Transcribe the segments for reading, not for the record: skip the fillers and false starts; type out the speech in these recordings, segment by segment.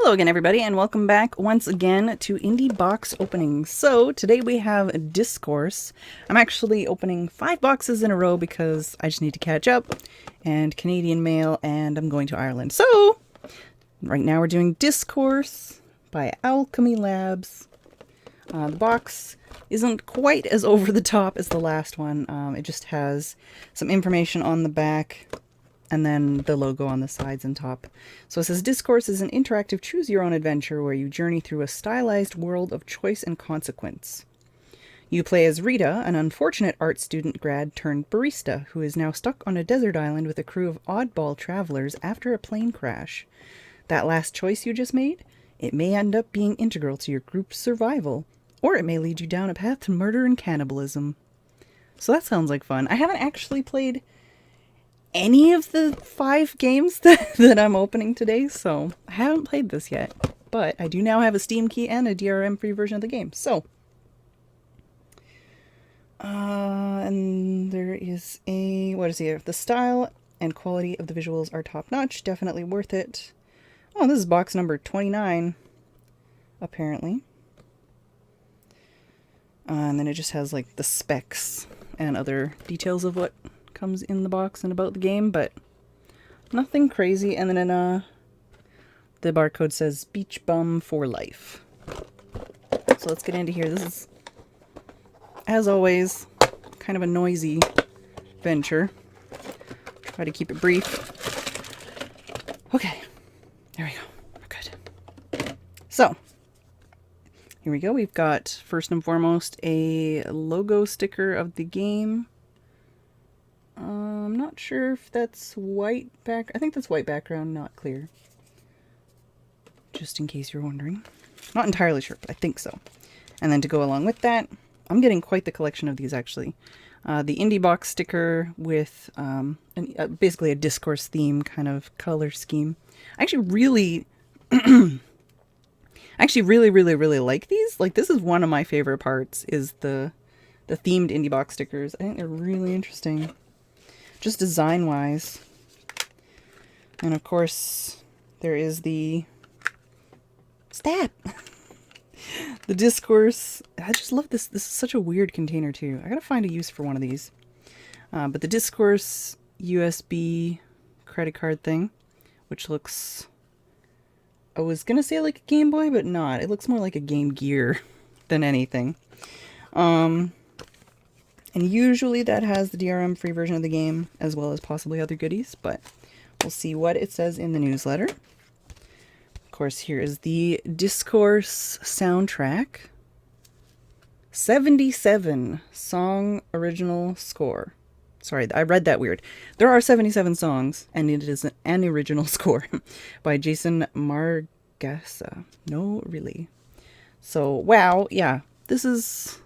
Hello again, everybody, and welcome back once again to Indie Box Openings. So, today we have Dyscourse. I'm actually opening 5 boxes in a row because I just need to catch up, and Canadian mail, and I'm going to Ireland. So, right now we're doing Dyscourse by Alchemy Labs. The box isn't quite as over the top as the last one. It just has some information on the back, and then the logo on the sides and top. So it says, Dyscourse is an interactive choose-your-own adventure where you journey through a stylized world of choice and consequence. You play as Rita, an unfortunate art student grad turned barista who is now stuck on a desert island with a crew of oddball travelers after a plane crash. That last choice you just made? It may end up being integral to your group's survival, or it may lead you down a path to murder and cannibalism. So that sounds like fun. I haven't actually played any of the 5 games that I'm opening today, so I haven't played this yet, but I do now have a Steam key and a DRM free version of the game. So and there is a, what is here? The style and quality of the visuals are top notch, definitely worth it. Oh, this is box number 29 apparently. And then it just has like the specs and other details of what comes in the box and about the game, but nothing crazy. And then the barcode says beach bum for life. So let's get into here. This is, as always, kind of a noisy venture. Try to keep it brief. Okay, there we go. We're good. So here we go. We've got, first and foremost, a logo sticker of the game. I'm not sure if that's white back. I think that's white background, not clear. Just in case you're wondering. Not entirely sure, but I think so. And then to go along with that, I'm getting quite the collection of these actually. The Indie Box sticker with basically a Dyscourse theme kind of color scheme. I actually really, really like these. Like, this is one of my favorite parts, is the themed Indie Box stickers. I think they're really interesting, just design-wise. And of course, there is the stat. The Dyscourse. I just love this. This is such a weird container too. I gotta find a use for one of these. But the Dyscourse USB credit card thing, which looks, I was gonna say like a Game Boy, but not. It looks more like a Game Gear than anything. And usually that has the DRM free version of the game, as well as possibly other goodies, but we'll see what it says in the newsletter. Of course, here is the Dyscourse soundtrack. 77 song original score. Sorry, I read that weird. There are 77 songs, and it is an original score by Jason Margassa. No, really. So, wow, yeah, this is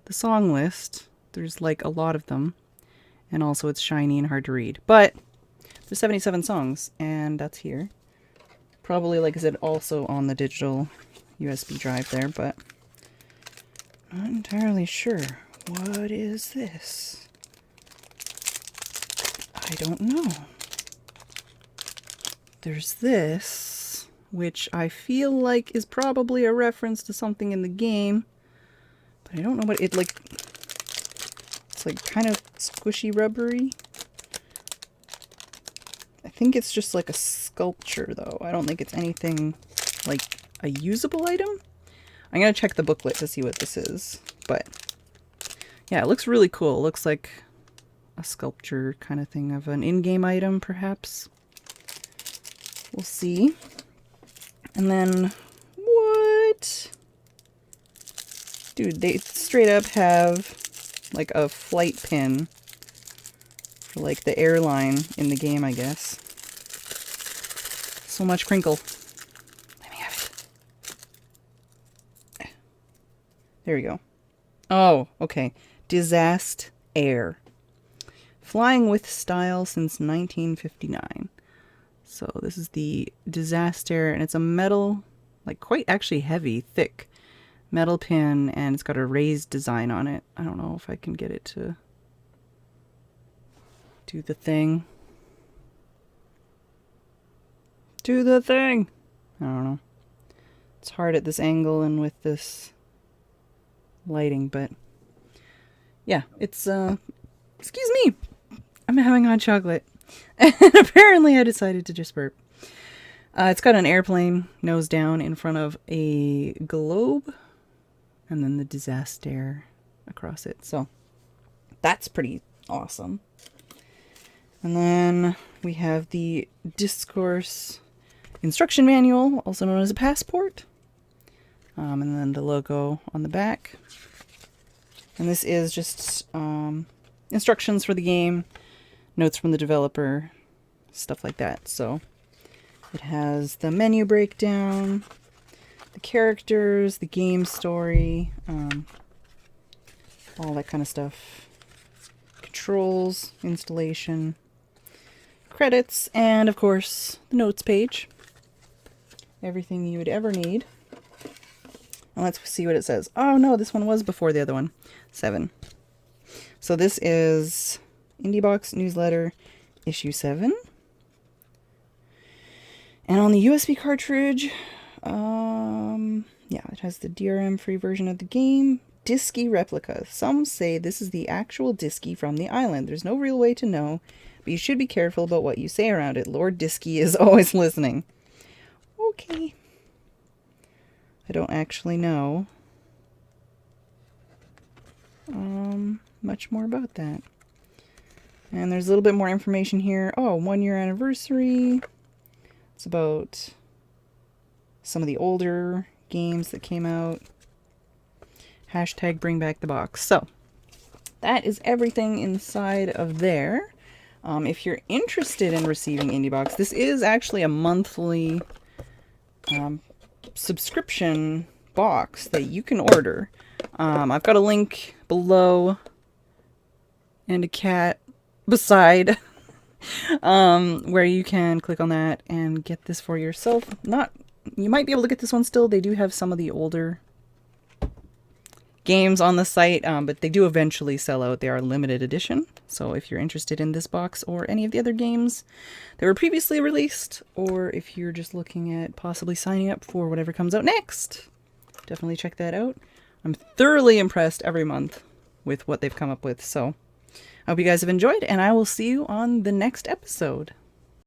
the song list. There's like a lot of them, and also it's shiny and hard to read. But there's 77 songs, and that's here. Probably, like I said, also on the digital USB drive there, but not entirely sure. What is this? I don't know. There's this, which I feel like is probably a reference to something in the game, but I don't know what it, like, it's like kind of squishy rubbery. I think it's just like a sculpture though. I don't think it's anything like a usable item. I'm gonna check the booklet to see what this is, but yeah, it looks really cool. It looks like a sculpture kind of thing of an in-game item, perhaps. We'll see. And then, what? Dude, they straight up have like a flight pin for like the airline in the game, I guess. So much crinkle. Let me have it. There we go. Oh, okay. Disaster Air. Flying with style since 1959. So this is the Disaster, and it's a metal, like quite actually heavy, thick metal pin, and it's got a raised design on it. I don't know if I can get it to do the thing. Do the thing! I don't know. It's hard at this angle and with this lighting, but yeah, it's, excuse me, I'm having hot chocolate. And apparently I decided to just burp. It's got an airplane nose down in front of a globe, and then the disaster across it. So that's pretty awesome. And then we have the Dyscourse instruction manual, also known as a passport. And then the logo on the back. And this is just instructions for the game, notes from the developer, stuff like that. So it has the menu breakdown, the characters, the game story, all that kind of stuff. Controls, installation, credits, and of course the notes page. Everything you would ever need. And let's see what it says. Oh no, this one was before the other one. 7. So this is IndieBox Newsletter issue 7. And on the USB cartridge, yeah, it has the DRM free version of the game. Disky replica. Some say this is the actual Disky from the island. There's no real way to know, but you should be careful about what you say around it. Lord Disky is always listening. Okay. I don't actually know much more about that. And there's a little bit more information here. Oh, 1-year anniversary. It's about some of the older games that came out. Hashtag bring back the box. So that is everything inside of there. If you're interested in receiving IndieBox, this is actually a monthly subscription box that you can order. I've got a link below and a cat beside where you can click on that and get this for yourself. You might be able to get this one still. They do have some of the older games on the site, but they do eventually sell out. They are limited edition. So if you're interested in this box or any of the other games that were previously released, or if you're just looking at possibly signing up for whatever comes out next, definitely check that out. I'm thoroughly impressed every month with what they've come up with. So I hope you guys have enjoyed, and I will see you on the next episode.